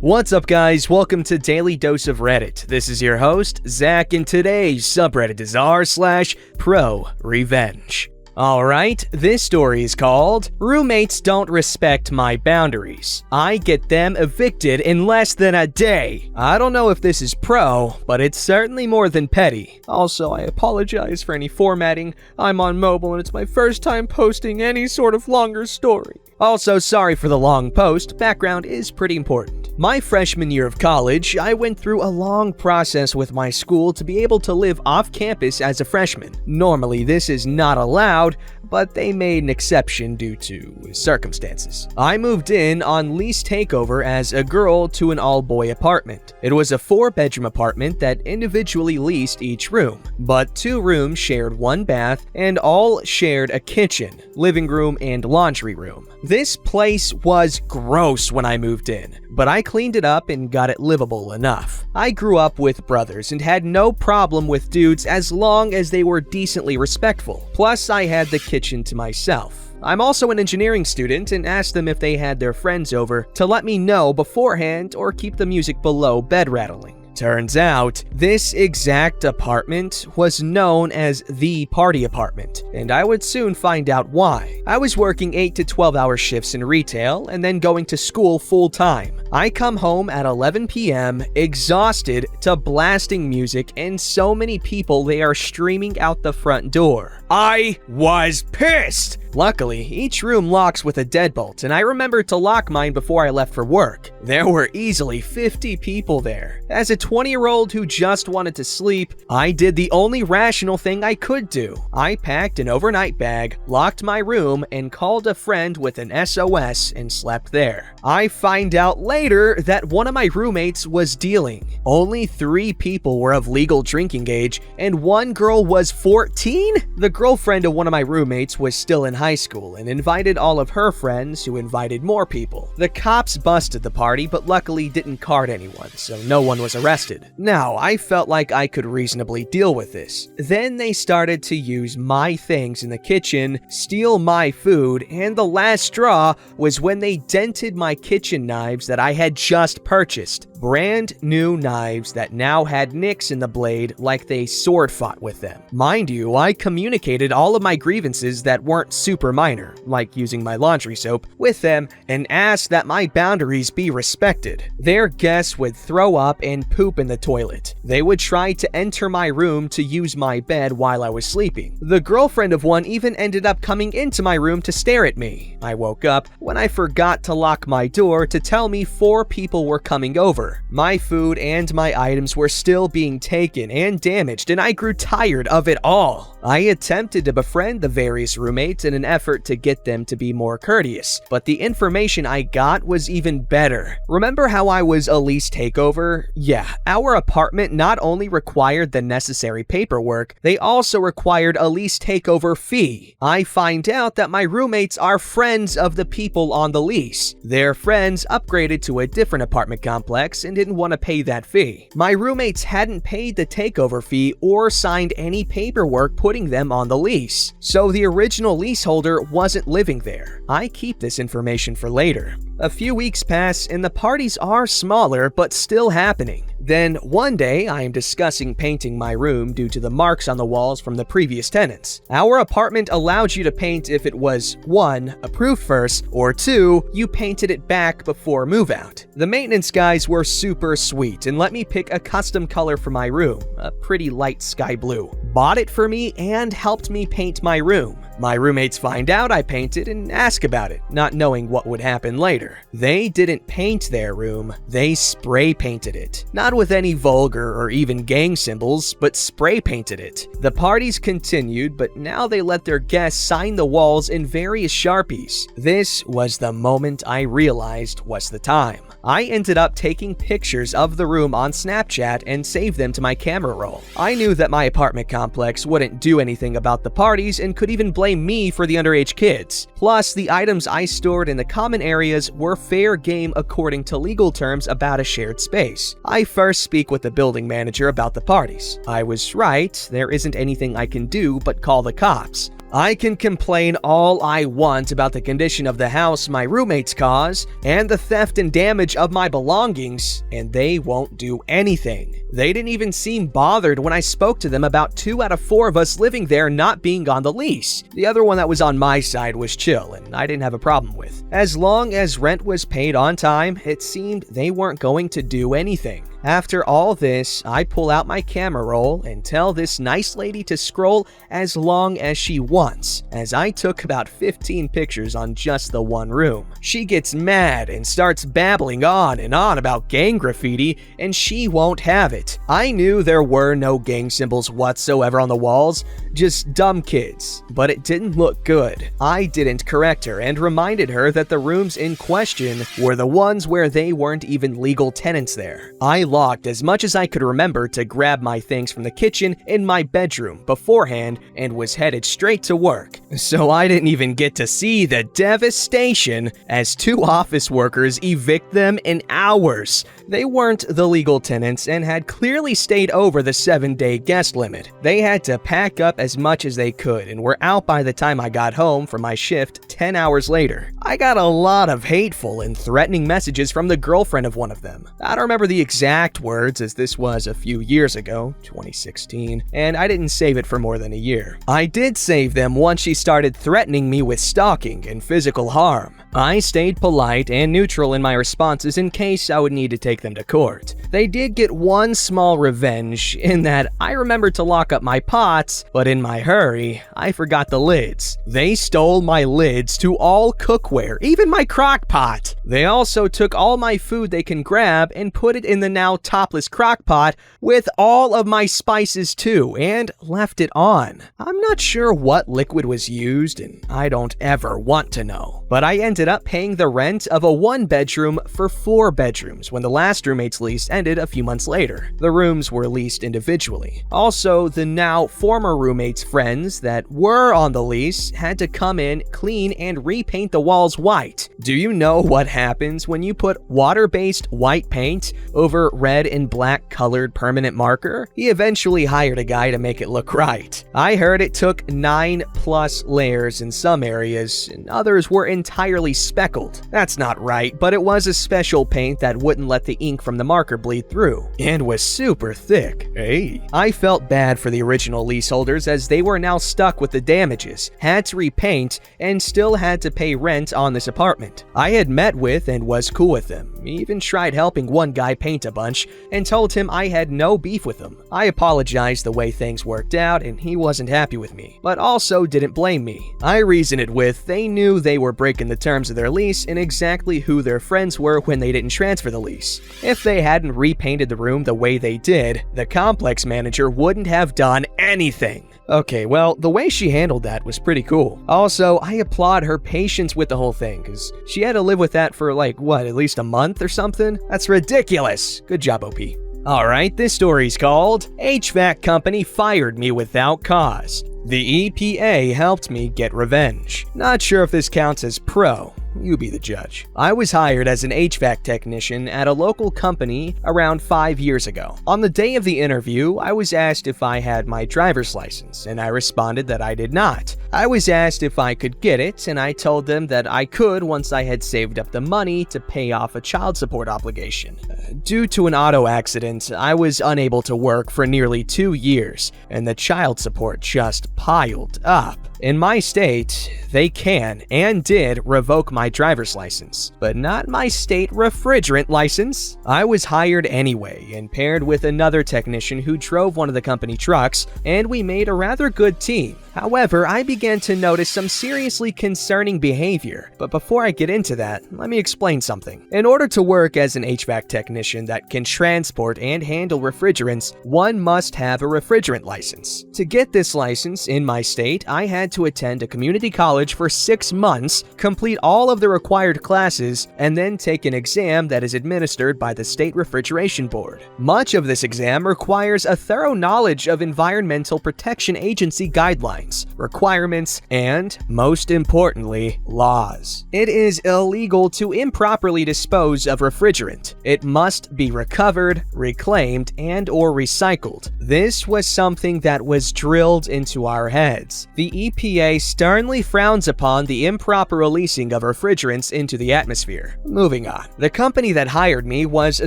What's up, guys? Welcome to Daily Dose of Reddit. This is your host, Zach, and today's subreddit is r/ProRevenge. Alright, this story is called Roommates Don't Respect My Boundaries. I Get Them Evicted in Less Than a Day. I don't know if this is pro, but it's certainly more than petty. Also, I apologize for any formatting. I'm on mobile and it's my first time posting any sort of longer story. Also, sorry for the long post, background is pretty important. My freshman year of college, I went through a long process with my school to be able to live off campus as a freshman. Normally, this is not allowed, but they made an exception due to circumstances. I moved in on lease takeover as a girl to an all-boy apartment. It was a 4-bedroom apartment that individually leased each room, but 2 rooms shared 1 bath and all shared a kitchen, living room, and laundry room. This place was gross when I moved in, but I cleaned it up and got it livable enough. I grew up with brothers and had no problem with dudes as long as they were decently respectful. Plus, I had the kitchen to myself. I'm also an engineering student and asked them if they had their friends over to let me know beforehand or keep the music below bed rattling. Turns out, this exact apartment was known as the party apartment, and I would soon find out why. I was working 8 to 12-hour shifts in retail and then going to school full-time. I come home at 11 p.m. exhausted to blasting music and so many people they are streaming out the front door. I was pissed! Luckily, each room locks with a deadbolt, and I remembered to lock mine before I left for work. There were easily 50 people there. As a 20-year-old who just wanted to sleep, I did the only rational thing I could do. I packed an overnight bag, locked my room, and called a friend with an SOS and slept there. I find out later that one of my roommates was dealing. Only 3 people were of legal drinking age, and 1 girl was 14? The girlfriend of one of my roommates was still in high school and invited all of her friends, who invited more people. The cops busted the party, but luckily didn't card anyone, so no one was arrested. Now, I felt like I could reasonably deal with this. Then they started to use my things in the kitchen, steal my food, and the last straw was when they dented my kitchen knives that I had just purchased. Brand new knives that now had nicks in the blade like they sword fought with them. Mind you, I communicated all of my grievances that weren't super minor, like using my laundry soap, with them and asked that my boundaries be respected. Their guests would throw up and poop in the toilet. They would try to enter my room to use my bed while I was sleeping. The girlfriend of one even ended up coming into my room to stare at me. I woke up when I forgot to lock my door to tell me 4 people were coming over. My food and my items were still being taken and damaged, and I grew tired of it all. I attempted to befriend the various roommates in an effort to get them to be more courteous, but the information I got was even better. Remember how I was a lease takeover? Yeah, our apartment not only required the necessary paperwork, they also required a lease takeover fee. I find out that my roommates are friends of the people on the lease. Their friends upgraded to a different apartment complex and didn't want to pay that fee. My roommates hadn't paid the takeover fee or signed any paperwork putting them on the lease, so the original leaseholder wasn't living there. I keep this information for later. A few weeks pass and the parties are smaller but still happening. Then one day, I am discussing painting my room due to the marks on the walls from the previous tenants. Our apartment allowed you to paint if it was 1, approved first, or 2, you painted it back before move out. The maintenance guys were super sweet and let me pick a custom color for my room, a pretty light sky blue. Bought it for me and helped me paint my room. My roommates find out I painted and ask about it, not knowing what would happen later. They didn't paint their room, they spray painted it. Not with any vulgar or even gang symbols, but spray painted it. The parties continued, but now they let their guests sign the walls in various Sharpies. This was the moment I realized was the time. I ended up taking pictures of the room on Snapchat and saved them to my camera roll. I knew that my apartment complex wouldn't do anything about the parties and could even blame me for the underage kids. Plus, the items I stored in the common areas were fair game according to legal terms about a shared space. I first speak with the building manager about the parties. I was right, there isn't anything I can do but call the cops. I can complain all I want about the condition of the house my roommates cause and the theft and damage of my belongings, and they won't do anything. They didn't even seem bothered when I spoke to them about 2 out of 4 of us living there not being on the lease. The other one that was on my side was chill, and I didn't have a problem with. As long as rent was paid on time, it seemed they weren't going to do anything. After all this, I pull out my camera roll and tell this nice lady to scroll as long as she wants, as I took about 15 pictures on just the one room. She gets mad and starts babbling on and on about gang graffiti, and she won't have it. I knew there were no gang symbols whatsoever on the walls, just dumb kids, but it didn't look good. I didn't correct her and reminded her that the rooms in question were the ones where they weren't even legal tenants there. I locked as much as I could remember to grab my things from the kitchen in my bedroom beforehand and was headed straight to work. So I didn't even get to see the devastation as 2 office workers evict them in hours. They weren't the legal tenants and had clearly stayed over the 7-day guest limit. They had to pack up as much as they could and were out by the time I got home from my shift 10 hours later. I got a lot of hateful and threatening messages from the girlfriend of one of them. I don't remember the exact words as this was a few years ago, 2016, and I didn't save it for more than a year. I did save them once she started threatening me with stalking and physical harm. I stayed polite and neutral in my responses in case I would need to take them to court. They did get one small revenge in that I remembered to lock up my pots, but in my hurry, I forgot the lids. They stole my lids to all cookware, even my crock pot. They also took all my food they can grab and put it in the now topless crock pot with all of my spices too, and left it on. I'm not sure what liquid was used, and I don't ever want to know. But I ended up paying the rent of a 1-bedroom for 4 bedrooms when the last roommate's lease ended a few months later. The rooms were leased individually. Also, the now former roommate's friends that were on the lease had to come in, clean, and repaint the walls white. Do you know what happens when you put water-based white paint over red and black colored permanent marker? He eventually hired a guy to make it look right. I heard it took 9+ layers in some areas, and others were entirely speckled. That's not right, but it was a special paint that wouldn't let the ink from the marker bleed through, and was super thick. Hey. I felt bad for the original leaseholders as they were now stuck with the damages, had to repaint, and still had to pay rent on this apartment. I had met with and was cool with them, even tried helping one guy paint a bunch, and told him I had no beef with him. I apologized the way things worked out and he wasn't happy with me, but also didn't blame me. I reasoned it with they knew they were breaking the terms of their lease and exactly who their friends were when they didn't transfer the lease. If they hadn't repainted the room the way they did, the complex manager wouldn't have done anything. Okay, well, the way she handled that was pretty cool. Also, I applaud her patience with the whole thing, because she had to live with that for at least a month or something? That's ridiculous. Good job, OP. Alright, this story's called HVAC Company Fired Me Without Cause. The EPA helped me get revenge. Not sure if this counts as pro. You be the judge. I was hired as an HVAC technician at a local company around 5 years ago. On the day of the interview, I was asked if I had my driver's license, and I responded that I did not. I was asked if I could get it, and I told them that I could once I had saved up the money to pay off a child support obligation. Due to an auto accident, I was unable to work for nearly 2 years, and the child support just piled up. In my state, they can and did revoke my driver's license, but not my state refrigerant license. I was hired anyway and paired with another technician who drove one of the company trucks, and we made a rather good team. However, I began to notice some seriously concerning behavior. But before I get into that, let me explain something. In order to work as an HVAC technician that can transport and handle refrigerants, one must have a refrigerant license. To get this license in my state, I had to attend a community college for 6 months, complete all of the required classes, and then take an exam that is administered by the State Refrigeration Board. Much of this exam requires a thorough knowledge of Environmental Protection Agency guidelines, requirements, and, most importantly, laws. It is illegal to improperly dispose of refrigerant. It must be recovered, reclaimed, and/or recycled. This was something that was drilled into our heads. The EPA sternly frowns upon the improper releasing of refrigerants into the atmosphere. Moving on. The company that hired me was a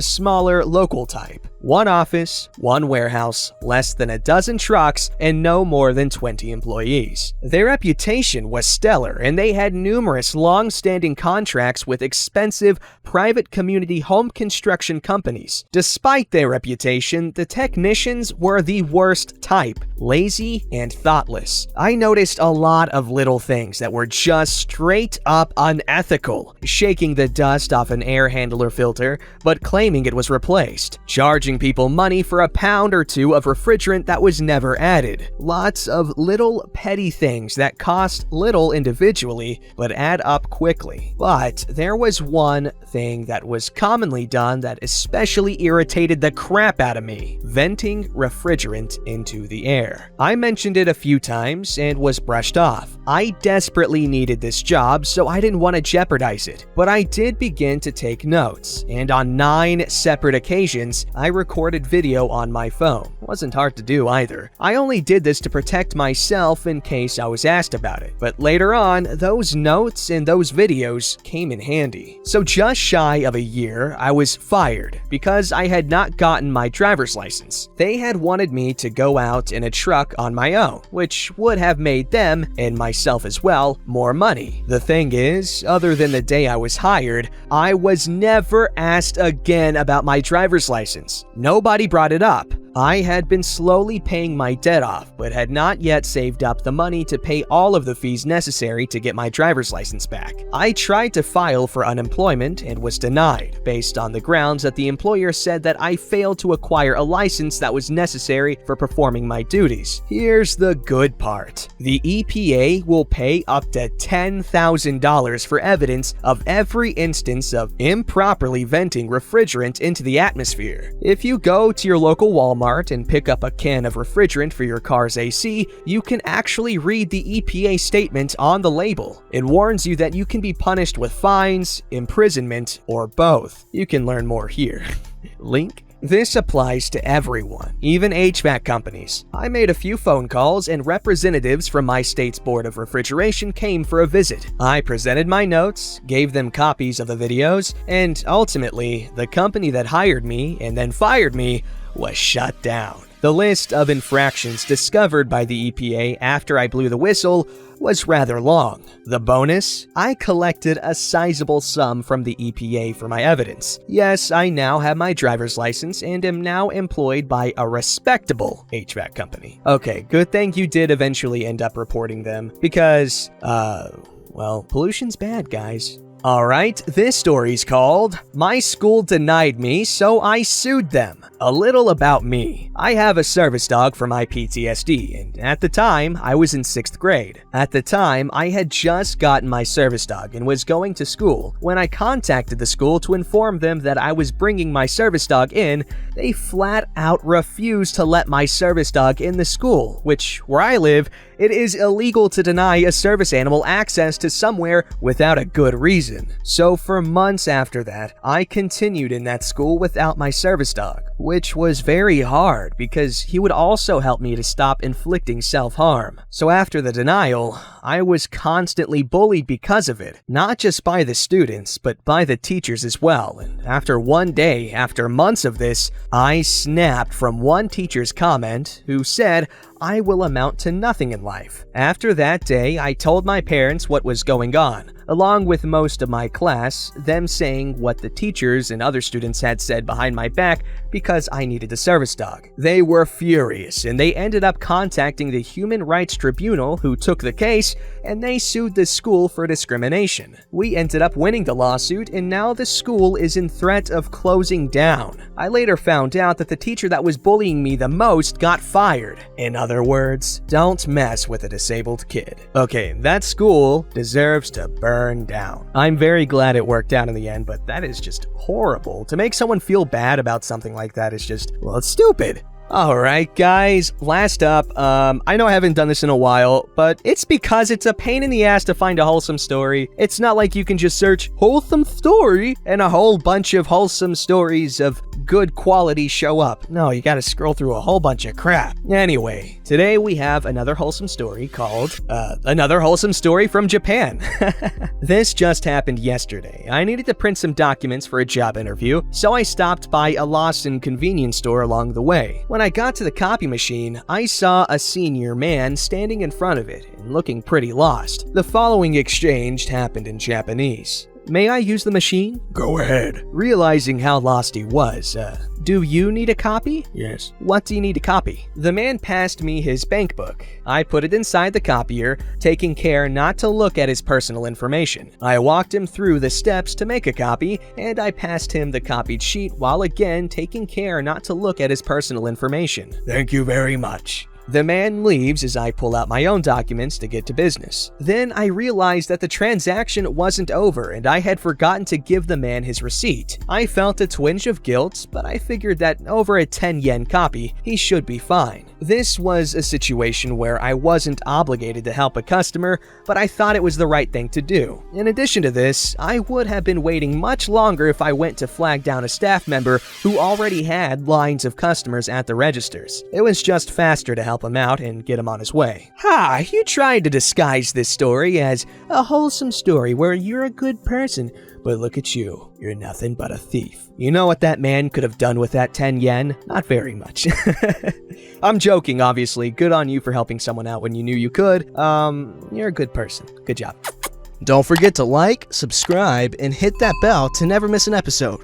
smaller local type. One office, one warehouse, less than a dozen trucks, and no more than 20 employees. Their reputation was stellar, and they had numerous long-standing contracts with expensive private community home construction companies. Despite their reputation, the technicians were the worst type, lazy and thoughtless. I noticed a lot of little things that were just straight up unethical. Shaking the dust off an air handler filter, but claiming it was replaced. Charging people money for a pound or two of refrigerant that was never added. Lots of little petty things that cost little individually, but add up quickly. But there was one thing that was commonly done that especially irritated the crap out of me: venting refrigerant into the air. I mentioned it a few times and was brushed off. I desperately needed this job, so I didn't want to jeopardize it. But I did begin to take notes, and on 9 separate occasions, I recorded video on my phone. Wasn't hard to do either. I only did this to protect myself in case I was asked about it. But later on, those notes and those videos came in handy. So just shy of a year, I was fired because I had not gotten my driver's license. They had wanted me to go out in a truck on my own, which would have made them, and myself as well, more money. The thing is, other than the day I was hired, I was never asked again about my driver's license. Nobody brought it up. I had been slowly paying my debt off, but had not yet saved up the money to pay all of the fees necessary to get my driver's license back. I tried to file for unemployment and was denied, based on the grounds that the employer said that I failed to acquire a license that was necessary for performing my duties. Here's the good part. The EPA will pay up to $10,000 for evidence of every instance of improperly venting refrigerant into the atmosphere. If you go to your local Walmart and pick up a can of refrigerant for your car's AC, you can actually read the EPA statement on the label. It warns you that you can be punished with fines, imprisonment, or both. You can learn more here. Link. This applies to everyone, even HVAC companies. I made a few phone calls and representatives from my state's Board of Refrigeration came for a visit. I presented my notes, gave them copies of the videos, and ultimately, the company that hired me and then fired me was shut down. The list of infractions discovered by the EPA after I blew the whistle was rather long. The bonus? I collected a sizable sum from the EPA for my evidence. Yes, I now have my driver's license and am now employed by a respectable HVAC company. Okay, good thing you did eventually end up reporting them because, well, pollution's bad, guys. Alright, this story's called My School Denied Me, So I Sued Them. A little about me. I have a service dog for my PTSD, and at the time, I was in 6th grade. At the time, I had just gotten my service dog and was going to school. When I contacted the school to inform them that I was bringing my service dog in, they flat out refused to let my service dog in the school, which, where I live, it is illegal to deny a service animal access to somewhere without a good reason. So for months after that, I continued in that school without my service dog, which was very hard because he would also help me to stop inflicting self-harm. So after the denial, I was constantly bullied because of it, not just by the students, but by the teachers as well. And after one day, after months of this, I snapped from one teacher's comment who said, "I will amount to nothing in life." After that day, I told my parents what was going on, along with most of my class, them saying what the teachers and other students had said behind my back because I needed a service dog. They were furious, and they ended up contacting the Human Rights Tribunal, who took the case, and they sued the school for discrimination. We ended up winning the lawsuit, and now the school is in threat of closing down. I later found out that the teacher that was bullying me the most got fired. In other words, don't mess with a disabled kid. Okay, that school deserves to burn down. I'm very glad it worked out in the end, but that is just horrible. To make someone feel bad about something like that is just, well, it's stupid. Alright guys, last up, I know I haven't done this in a while, but it's because it's a pain in the ass to find a wholesome story. It's not like you can just search wholesome story and a whole bunch of wholesome stories of good quality show up. No, you gotta scroll through a whole bunch of crap. Anyway, today we have another wholesome story called, another wholesome story from Japan. This just happened yesterday. I needed to print some documents for a job interview, so I stopped by a Lawson convenience store along the way. When I got to the copy machine, I saw a senior man standing in front of it and looking pretty lost. The following exchange happened in Japanese. "May I use the machine?" Go ahead. Realizing how lost he was, "Do you need a copy?" Yes. "What do you need to copy?" The man passed me his bank book. I put it inside the copier, taking care not to look at his personal information. I walked him through the steps to make a copy, and I passed him the copied sheet while again taking care not to look at his personal information. Thank you very much. The man leaves as I pull out my own documents to get to business. Then I realized that the transaction wasn't over and I had forgotten to give the man his receipt. I felt a twinge of guilt, but I figured that over a 10 yen copy, he should be fine. This was a situation where I wasn't obligated to help a customer, but I thought it was the right thing to do. In addition to this, I would have been waiting much longer if I went to flag down a staff member who already had lines of customers at the registers. It was just faster to help him out and get him on his way. "Ha, you tried to disguise this story as a wholesome story where you're a good person, but look at you, you're nothing but a thief." You know what that man could have done with that 10 yen? Not very much. I'm joking, obviously. Good on you for helping someone out when you knew you could. You're a good person. Good job. Don't forget to like, subscribe, and hit that bell to never miss an episode.